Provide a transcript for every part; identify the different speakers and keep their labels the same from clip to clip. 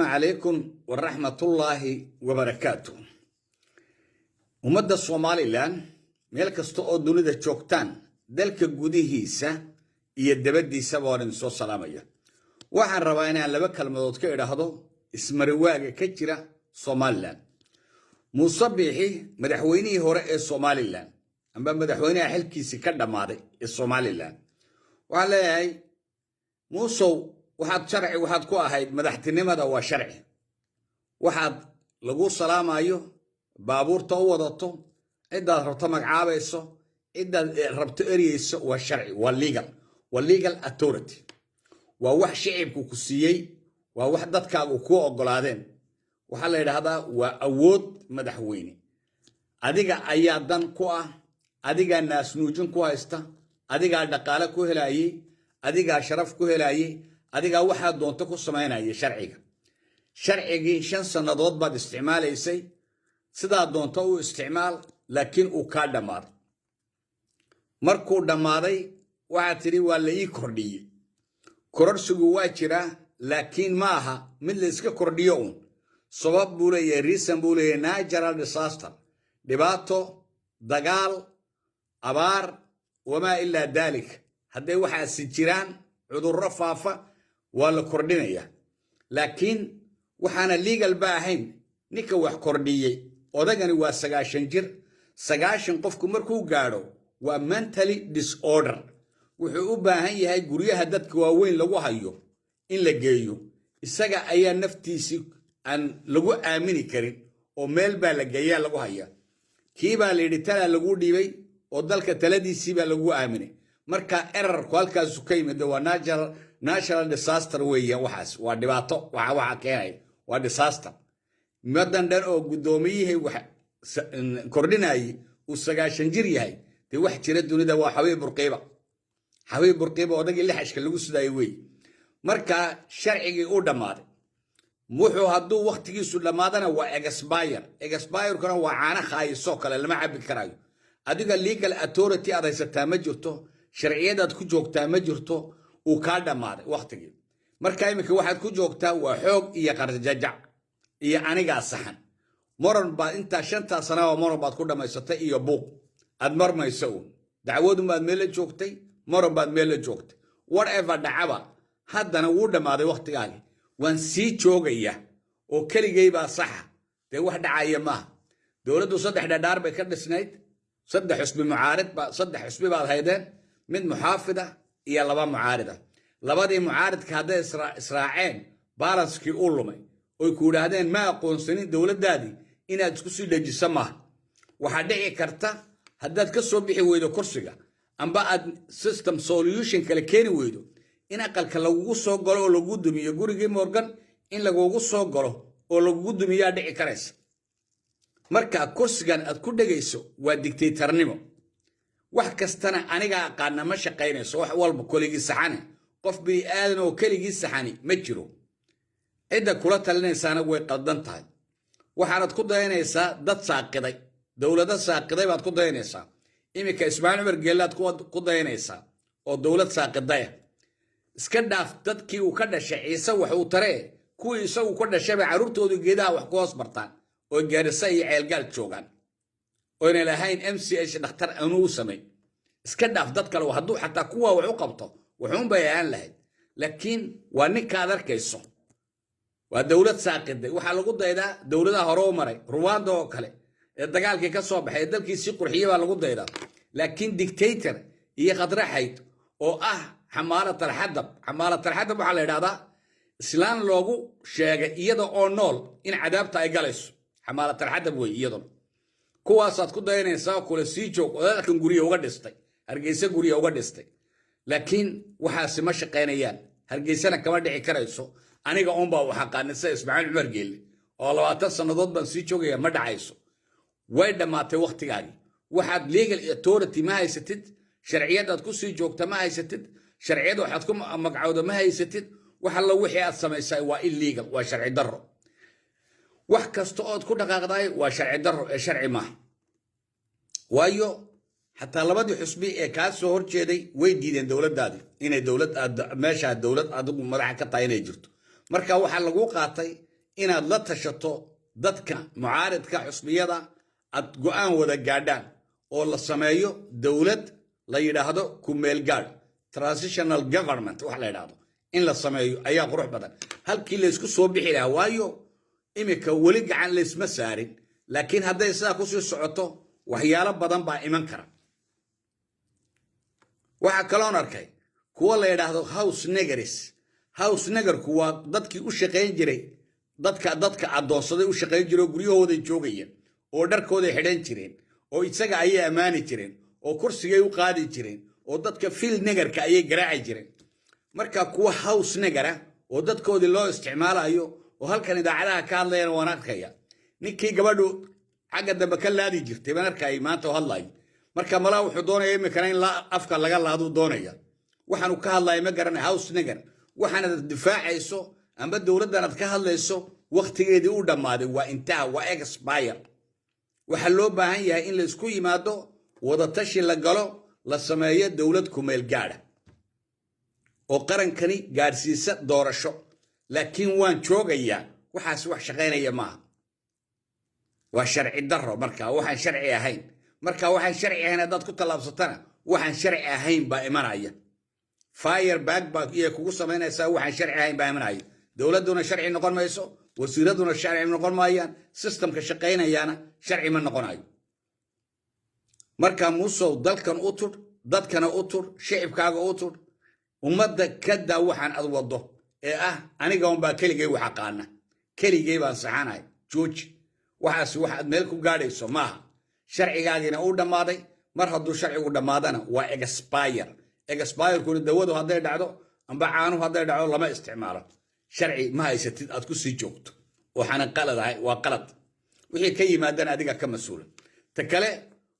Speaker 1: عليكم ورحمة الله وبركاته. ومدى الصومالي لان ميلك استقود دونيدا جوكتان دالك قودي هيسا يدبدي سوارن سو سلامية waxaan rabaa inaan laba kalmadood ka idhaahdo ismarwaaga ka jira Soomaaliland. Muuse Biixi madaxweynihii hore ee Soomaaliland amba madaxweynaha xilkiisa ka dhamaaday ee Soomaaliland waxa leeyahay Muuse waxaad ku ahayd madaxtinimada waa sharci waxaad lagu salaamayo baabuurta u wadato cidaad rabto magacaabayso cidaad rabto eriyeyso waa sharci waa legal authority waa wax shicibku ku siiyay waa wax dadkaagu ku ogolaadeen waxa la yiraahdaa waa awood madaxweyne adiga ayaa dan ku ah adiga naas nuujin ku haysta adiga dhaqaale ku helayay adiga sharaf ku helayay adiga waxa doonto ku sameynaya sharcigii 5 sanadood baad isticmaalaysay sida doonto u isticmaal laakiin uu ka dhamaaday markuu dhamaaday waxa tiri waa la ii kordhiyay kororsigu waa jira laakiin ma aha mid la iska kordhiyo sabab buu leeyahay reason buu leeyahay natural disaster dhibaato dagaal abaar wama illa dalik haday waxa si jiraan cudurro faafa waa la kordhinaya laakiin waxaana legal ba ahayn ninka wax kordhiyay odagani waa 90 jir 90 qofku markuu gaaro waa mentally disorder wuxuu u baahan yahay guryaha dadka waaweyn lagu hayo in la geeyo isaga ayaa naftiisi aan lagu aamini karin oo meel baa la geeyaa lagu haya kiiba leeyahay tala lagu dhibay oo dalka taladiisi baa lagu aaminay marka error halkaas ku yimid waa natural disaster weeyaan waxaas waa dhibaato waxa keenay waa disaster madan dhan oo gudoomiyay wax kordhinay uu 90 jir yahay de wax jira dunida waa حبيب برقيبة ودقي اللي حشك اللي قصده يوي مركا شرعي قودا ماذا موحو هدو وقت يسو لماذا هو اكسباير كنا وعانا خاي السوكا اللي ما عبد الكرايو ادوغا الليغال اتوريتي ادا ستامجرتو شرعية دا تكو جوكتا مجرتو وكادا ماذا وقت يجي مركا يمكن واحد كو جوكتا وحوق إيا قرجاجع إيا انيقا السحن مرن بعد انتا شنتا سنة ومرن بعد كودا ما يسطي إيا بوق ادمر ما يسوون دعوودهم بعد ميلا جوكتي مرة بعد ميلا جوكت whatever دعوة هذا أنا ودا ما ذي وقت قالي وانسي جوجية وكل جيبة صح ده واحد عاية ما دولة صدق دار بكرد سنيد صدق حسب معارض صدق حسب بعض هيدين من محافظة إلى لبا معارضة لبا دي معارض كهذا إسراعين بالانس كي أولمي ويكون هذين ما يقول سنين دولة دادي إنها تكسي لجسمها وحدعي كرتا هداد كسو بيحي ويدو كرسيقا أم بعد system solution كلا كيني ويدو إن أقل كلا وجوسو قالوا ولا جودو مية جوري جي مورغان إن لا وجوسو قالوا ولا جودو مية دعي كرس مركا كورسجان أذكر دقيسو والدكتاتور نمو واحد كستنا أنا جا قارنا ماشى قيني صح والله كوليجي سحاني قف بي آدم وكوليجي سحاني متجرو إذا كلها تلنا إنسان ويقدنتها وحارت كده هنا إنسان ده ساقدي دولة ده ساقدي بعد كده هنا إنسان إمك إسماعيل مرجلات قضينيسا أو دولة ساقدية إسكنداف تدكي وكذا شيء يسوي وترى كوي يسوي كذا شيء عروته وجدا وحكواس برتان وجالسي عيل قال شوغان وإن لهين MCH نختار أنوسمي إسكنداف تدك لو هدو حتى قوة وعقبته وحوم بيان له لكن وانك هذا كيسون والدولة ساقدة وحلقوا ده دولة هرومري رواندا وكله الدجال كي كسب حيدل كي سيق رحية ولا قد يدا لكن ديكتاتور هي قدر حيد أو حمارة الحدب على هذا سلان لوجو شيء يدا أو نول إن عذاب تايجلس حمارة الحدب وي يدا كواسات كده ينسى كل سيجوك ولكن جوري وقدستي هرجيسة جوري وقدستي لكن وحاسم مش قينيان هرجيسنا كمان دعي كريسو أنا قاوم با وحقا نسى إسماعيل عمرجيل والله أتصل ضد بنسيجوك يا مد عايسو وين ما توقت يعني واحد legal authority ما هي ستد شرعيات تكون جوكتا ما هي ستد شرعيات واحد تكون مقعودة ما هي ستد وحلا وحي أسمى يساوي وإلليجل وشرعي ضر وحكستوات كل قاعدة وشرعي ضر شرعي ما وايو حتى لبدو حسبي كاس سهر كذي ويدين دولة دادي إن دولة ماشى الدولة أدوم مرحلة كتاين يجرت مركا وحلا وقعتي inaad la tashato dadka mucaaridka xusbiyada aad go'aan wada gaadhaan oo la sameeyo dowlad la yidhaahdo ku meel gaadh transitional government wax la yidhaahdo in la sameeyo ayaa qurux badan halkii la isku soo bixi lahaa waayo imika weli gacan la isma saarin laakiin hadday sidaa ku sii socoto waxyaalo badan baa iman kara waxaa kaloon arkay kuwa la yidhaahdo house negeris house negerku waa dadkii u shaqayn jiray dadka addoonsaday u shaqayn jiray oo guryahooday joogayeen oo dharkooday xidhan jireen oo isaga ayay ammaani jireen oo kursigay u qaadi jireen oo dadka field negerka ayay garaaci jireen marka kuwa house negera oo dadkoodii loo isticmaalayo oo halkan idaacadaha ka hadlayana waan arkaya ninkii gabadhu xagga dambe ka laadi jirtay baan arkayay maanta oo hadlayo marka malaa wuxuu doonaya imikana in afka laga laaduu doonaya waxaanu ka hadlaya ma garanay house neger waxaanad difaacayso amba dowladdanad ka hadlayso wakhtigeedii u dhammaaday waa intaha waa expire waxaa loo baahan yahay in la isku yimaado wadatashi la galo la sameeyo dowlad ku meel gaadha oo qarankani gaadhsiisa doorasho laakiin waan joogayaa waxaas wax shaqaynaya maaha waa sharci darro marka waxaan sharci ahayn marka waxaan sharci ahayn haddaad ku tallaabsatana waxaan sharci ahayn baa imanaya fireback baa iyo kugu samaynaysaa waxaan sharci ahayn baa imanaya dowladduna sharci noqon mayso wasiiraduna sharci noqon maayaan systemka shaqaynayaana sharci ma noqonayo marka muusow dalkan u tur dadkana u tur shicibkaaga u tur ummadda ka daa waxaan ad waddo ee ah aniga unbaa keligay wax aqaana keligay baan saxanahay jooji waxaas waxaad meel ku gaadhayso maaha sharcigaagiina uu dhammaaday mar hadduu sharcigu dhammaadana waa expire-kuna dawadu hadday dhacdo amba caanuhu hadday dhacdo lama isticmaalo sharci ma haysatid aad ku sii joogto waxaana qaladahay waa qalad wixii ka yimaadana adiga ka mas-uula ta kale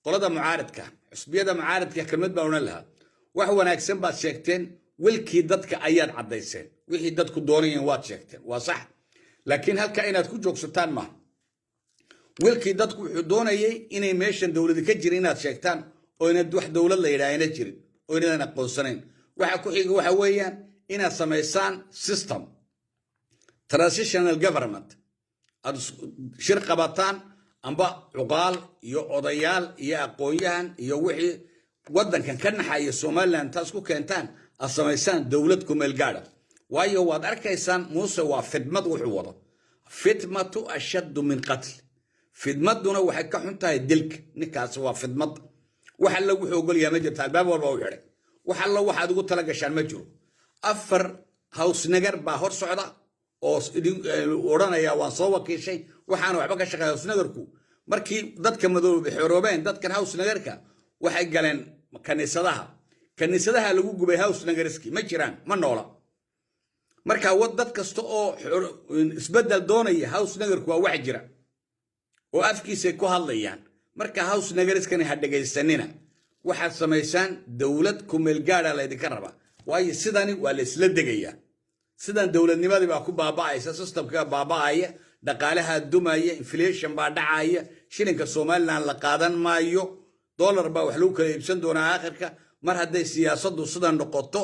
Speaker 1: qolada mucaaridka xusbiyada mucaaridka kelmad baa odhan lahaa wax wanaagsan baad sheegteen wilkii dadka ayaad caddayseen wixii dadku doonayeen waad sheegteen waa sax laakiin halka inaad ku joogsataan maaha wilkii dadku wuxuu doonayay inay meeshan dowladi ka jirin inaad sheegtaan oo inaad wax dowlad la yidhaahna jirin oo inadan aqoonsanayn waxa ku xiga waxa weeyaan inaad samaysaan system transitional government aad shir qabataan amba cuqaal iyo odayaal iyo aqoon-yahan iyo wixii waddankan ka naxaya somaliland taas ku keentaan aad samaysaan dowlad ku meel gaadha waayo waad arkaysaan muuse waa fidmad wuxuu wado fidmatu ashaddu min qatl fidmaduna waxay ka xun tahay dilka ninkaas waa fidmad wax alla wuxuu ogolyahay ma jirta albaab walba u xidhay wax alla waxaad ugu tala gashaan ma jiro afar house neger baa hor socda oo odhanaya waan soo wakiishay waxaana waxba ka shaqeeya house negerku markii dadka madoobe xoroobeen dadkan house negerka waxay galeen kaniisadaha lagu gubay house negeriski ma jiraan ma noola marka dad kasta oo isbeddel doonaya house negerku waa wax jira oo afkiisay ku hadlayaan marka house negeriskani ha dhegaysanina waxaad samaysaan dowlad ku meel gaadha laydinka rabaa waayo sidani waa la isla degayaa sidan dowladnimadii baa ku baaba'aysa systemka baaba'aya dhaqaalaha dumaya inflation baa dhacaya shilinka somaliland la qaadan maayo dollar baa wax lagu kala iibsan doonaa aakhirka mar hadday siyaasaddu sidan noqoto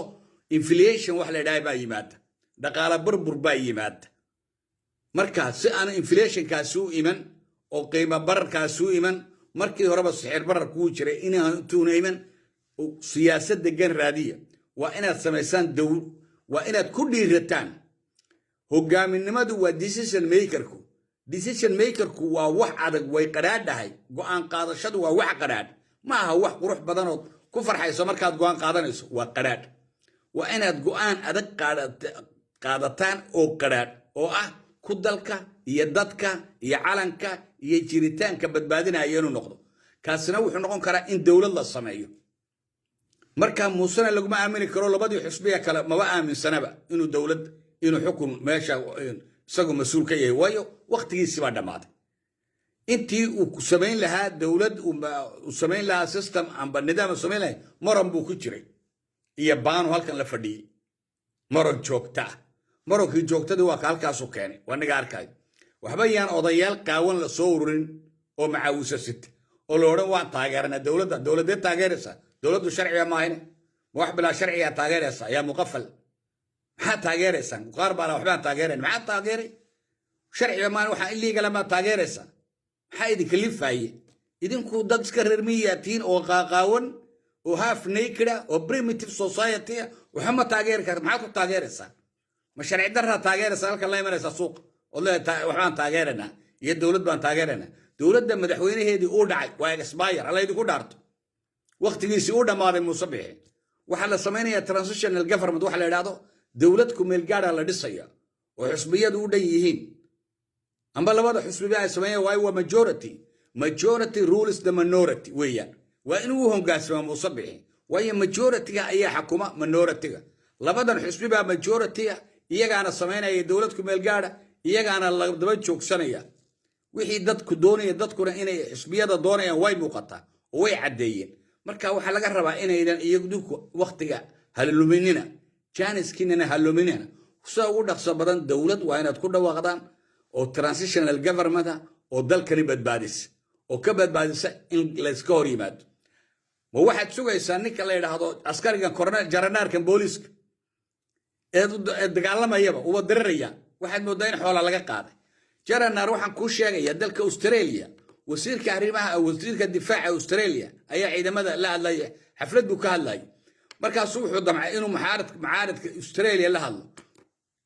Speaker 1: inflation wax la yidhaha baa yimaada dhaqaala burbur baa yimaada marka si aan inflationkaasi u iman oo qiimo bararkaasi u iman markii horeba sixir barar kuu jiray intuuna iman siyaasad degan raadiya waa inaad samaysaan waa inaad ku dhiirataan hogaaminimadu waa decision makerku waa wax adag way qadhaadhahay go'aan qaadashadu waa wax qadhaadh ma aha wax qurux badanood ku farxayso markaad go'aan qaadanayso waa qadhaadh waa inaad go'aan adag qaadataan oo qadhaadh oo ah ku dalka iyo dadka iyo calanka iyo jiritaanka badbaadinaya inuu noqdo kaasina wuxuu noqon karaa in dowlad la sameeyo marka muusena laguma aamini karo labadii xusbiya kale maba aaminsanaba inuu dowlad inuu xukun meesha isagu mas-uul ka yahay waayo wakhtigiisii baa dhammaaday intii uu samayn lahaa dowlad uu samayn lahaa system amba nidaam samayn lahay maran buu ku jiray iyo baanu halkan la fadhiyey maran joogta ah marankii joogtadii waa ka halkaasu keenay waa niga arkayo waxba yaan odayaal qaawan la soo ururin oo macaawisa sita oo la odhan waan taageeranaa dowladee taageeraysaa dowladdu sharciga maahine ma wax bilaa sharcigaa taageeraysaa yaa muqafal maxaa taageeraysaan qaar baana waxbaan taageerayn maxaa taageeray sharciga maan waxa illegal ma taageeraysa maxaa idin kalifay idinku dad iska reer miyaatiin oo qaaqaawan oo half naked oo primitive society waxa ma taageer kartaa maxaa ku taageeraysa ma sharci darra taageeraysa halka la imanaysa suuq oo la waxaan taageerana iyo dawlad baan taageerana dawladda madaxweynaheedii uu dhacay waa expire alla idinku dhaarto waqtigiisii uu dhamaaday Muusabixi waxa la sameeyaa transitional government waxa la yiraahdo dawlad ku meel gaar ah la dhisaya oo xisbiyadu u dhan yihiin amba labada xisbi ay sameeyaan waa majority rules the minority weeyaan waa inuu hogaansamo Muusabixi waayo majority-ga ayaa xukuma minority-ga labadan xisbi baa majority iyagaana sameynaya dawlad ku meel gaar ah iyagaana la daba joogsanaya wixii dadku doonaya dadkuna inay xisbiyada doonayaan way muuqataa oo way cadeeyeen marka waxa laga rabaa inaydan iyagu waqtiga haluminina janiskiina haluminina soo ugu dhaqso badan dawlad waa inaad ku dhawaaqdaan oo transitional government oo dalkani badbaadis oo ka badbaadisa in la iska hor yimaado ma waxaad sugaysaa ninka la yiraahdo askarigan korneel jaranaarkan booliska ee dagaalamayaba uu diraraya waxaad moodaa in xoolo laga qaaday jaranaar waxaan ku sheegaya dalka Australia wasiirka arrimaha wasiirka difaaca Australia ayaa ciidamada la hadlay xaflad buu ka hadlay markaas wuxuu damcay inuu macaaradka Australia la hadlo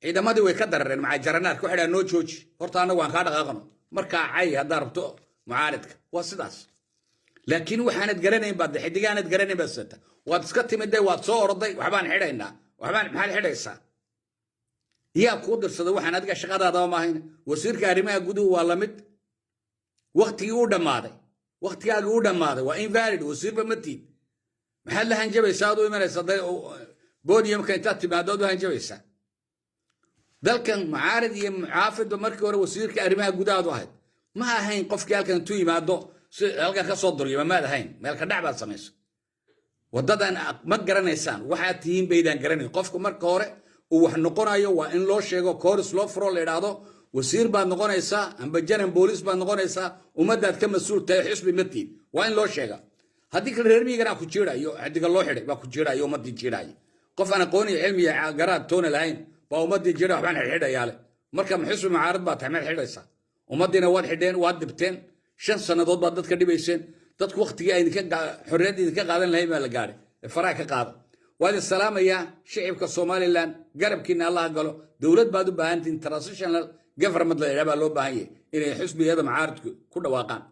Speaker 1: ciidamadii way ka darareen maca jaranaar ku xidhan noo jooji horta anagu waan ka dhaqaaqno marka ay hadda rabto macaaradka waa sidaas laakiin waxaanad garanayn baad xidigaanad garanayn baad sata waad iska timiday waad soo orday waxbaan xidhaynaa waxbaan maxaad xidhaysaa yaa ku dirsada waxaan adiga shaqadaada ma ahayn wasiirka arrimaha guduhu waa la mid waqtigii uu dhamaaday waa invalid wasiirba ma tiid maxaad la hanjabaysaa aad u imanaysaa podiumka intaad timaado u hanjabaysaa dalkan mucaarid iyo mucaafidba markii hore wasiirka arrimaha gudaha ahayd ma ahayn qofkii halkan tu yimaado si halkan ka soo duriyay ma ahayn meel ka dhacbaad samayso wadadan ma garanaysaan waxaad tihiin baydaan garanayn qofku marka hore uu wax noqonayo waa in loo sheego course loo furo la yiraahdo wasiir baad noqonaysaa amba jaran booliis baad noqonaysaa ummadaad ka mas'uul tahay xisbi matiid waa in loo sheega haddii kale reer miyigana ku jiirayo xadiga loo xidhay baa ku jiirayo ummadii jiirayo qof aan aqoon iyo cilmi iyo garaad toona lahayn baa ummadii jiira waxbaan xidhayaale marka xisbi mucaarad baad tahay meel xidhaysaa ummadiina waad xidheen waad dibteen 5 sanadood baad dadka dhibayseen dadku waqtigii ay xorriyad idinka qaadan lahayn baa la gaaray faraha ka qaada waad salaamaya shacabka Somaliland garabkiina Allah galo dawlad baad u baahantiin transitional government la yiraahdo loo baahan yahay inay xisbiyada mucaaradku ku dhawaaqaan